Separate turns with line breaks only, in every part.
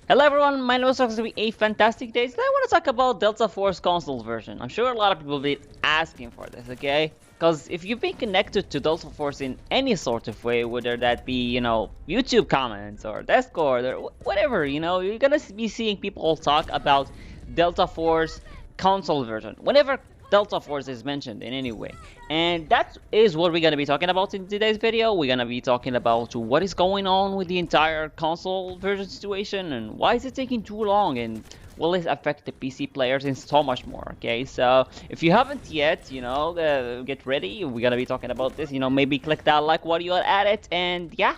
Hello everyone, my name is going to be a fantastic day. Today I want to talk about Delta Force console version. I'm sure a lot of people will be asking for this, okay? Because if you've been connected to Delta Force in any sort of way, whether that be, YouTube comments or Discord or whatever, you're gonna be seeing people talk about Delta Force console version. Whenever Delta Force is mentioned in any way. And that is what we're going to be talking about in today's video. We're going to be talking about what is going on with the entire console version situation and why is it taking too long and will it affect the PC players and so much more, okay? So if you haven't yet, get ready. We're going to be talking about this, maybe click that like while you're at it and yeah.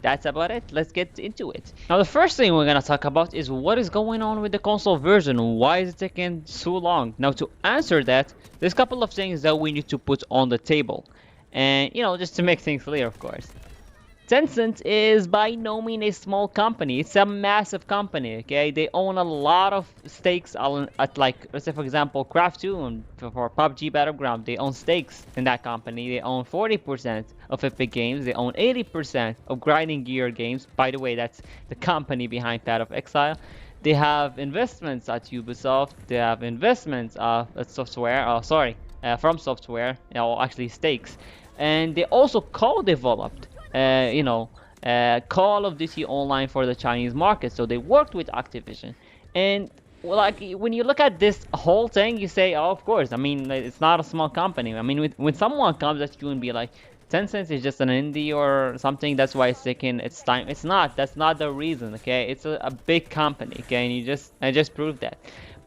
That's about it. Let's get into it. Now, the first thing we're gonna talk about is what is going on with the console version. Why is it taking so long? Now, to answer that, there's a couple of things that we need to put on the table. And, just to make things clear, of course. Tencent is by no means a small company. It's a massive company, okay? They own a lot of stakes at like, let's say for example, Craft 2 and for PUBG Battleground. They own stakes in that company. They own 40% of Epic Games. They own 80% of Grinding Gear Games. By the way, that's the company behind Path of Exile. They have investments at Ubisoft. They have investments from software, actually stakes. And they also co-developed Call of Duty Online for the Chinese market. So they worked with Activision. And well, like when you look at this whole thing, you say, oh, of course. I mean, it's not a small company. I mean, when someone comes at you and be like, Tencent is just an indie or something, that's why it's taking its time. It's not. That's not the reason, okay? It's a big company, okay? And I just proved that.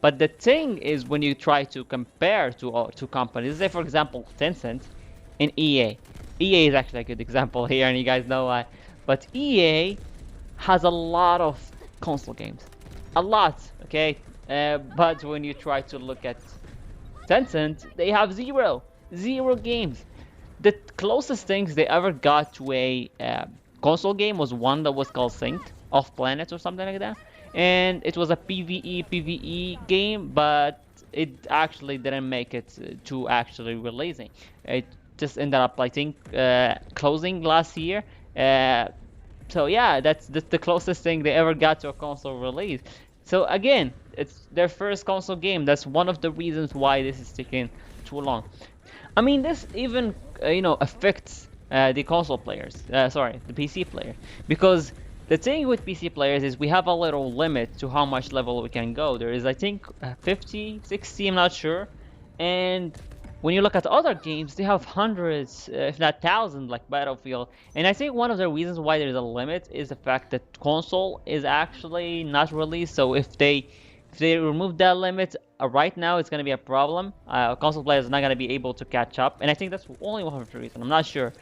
But the thing is, when you try to compare two companies, say for example, Tencent and EA. EA is actually a good example here, and you guys know why. But EA has a lot of console games, a lot, okay. But when you try to look at Tencent, they have zero games. The closest things they ever got to a console game was one that was called Synced Off Planet or something like that, and it was a PvE game, but it actually didn't make it to actually releasing. It just ended up, I think, closing last year. So yeah, that's the closest thing they ever got to a console release. So again, it's their first console game. That's one of the reasons why this is taking too long. I mean, this even affects the console players. Sorry, the PC player, because the thing with PC players is we have a little limit to how much level we can go. There is, I think, 50, 60, I'm not sure, and when you look at other games, they have hundreds, if not thousands, like Battlefield. And I think one of the reasons why there's a limit is the fact that console is actually not released. So if they remove that limit right now, it's going to be a problem. Console players are not going to be able to catch up. And I think that's only one of the reasons. I'm not sure.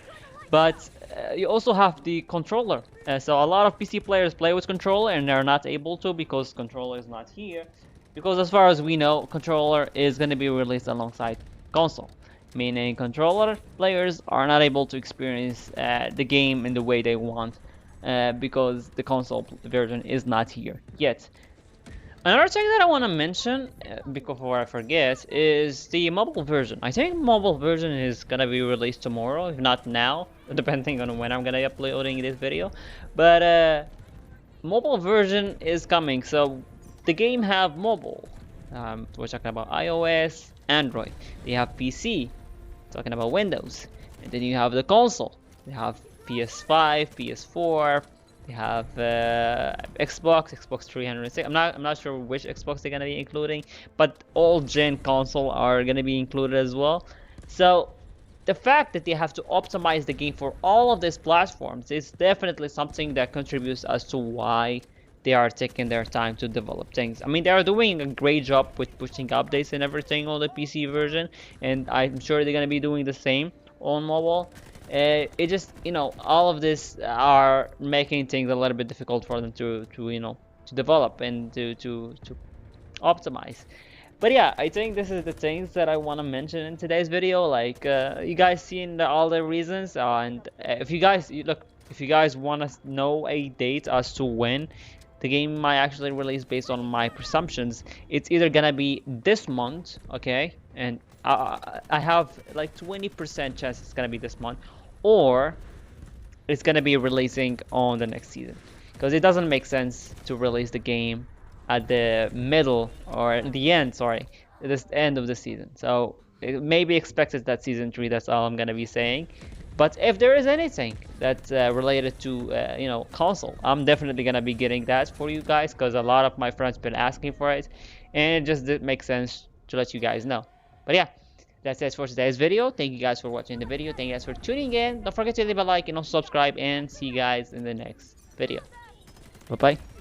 But you also have the controller. So a lot of PC players play with controller and they're not able to because controller is not here. Because as far as we know, controller is going to be released alongside console, meaning controller players are not able to experience the game in the way they want because the console version is not here yet. Another thing that I want to mention before I forget is the mobile version. I think mobile version is gonna be released tomorrow, if not now, depending on when I'm gonna be uploading this video. But mobile version is coming, so the game have mobile. We're talking about iOS, Android. They have PC, talking about Windows, and then you have the console. They have PS5, PS4. They have Xbox 360. I'm not sure which Xbox they're gonna be including, but all gen console are gonna be included as well. So the fact that they have to optimize the game for all of these platforms is definitely something that contributes as to why they are taking their time to develop things. I mean, they are doing a great job with pushing updates and everything on the PC version, and I'm sure they're gonna be doing the same on mobile. It just, all of this are making things a little bit difficult for them to develop and to optimize. But yeah, I think this is the things that I want to mention in today's video. Like, you guys seen all the reasons, and if you guys want to know a date as to when the game might actually release based on my presumptions, it's either gonna be this month, okay, and I have like 20% chance it's gonna be this month, or it's gonna be releasing on the next season. because it doesn't make sense to release the game at the middle or the end, sorry, this end of the season. So it may be expected that season 3, that's all I'm gonna be saying. But if there is anything that's related to console, I'm definitely gonna be getting that for you guys because a lot of my friends been asking for it, and it just didn't make sense to let you guys know. But yeah, that's it for today's video. Thank you guys for watching the video. Thank you guys for tuning in. Don't forget to leave a like and also subscribe, and see you guys in the next video. Bye bye.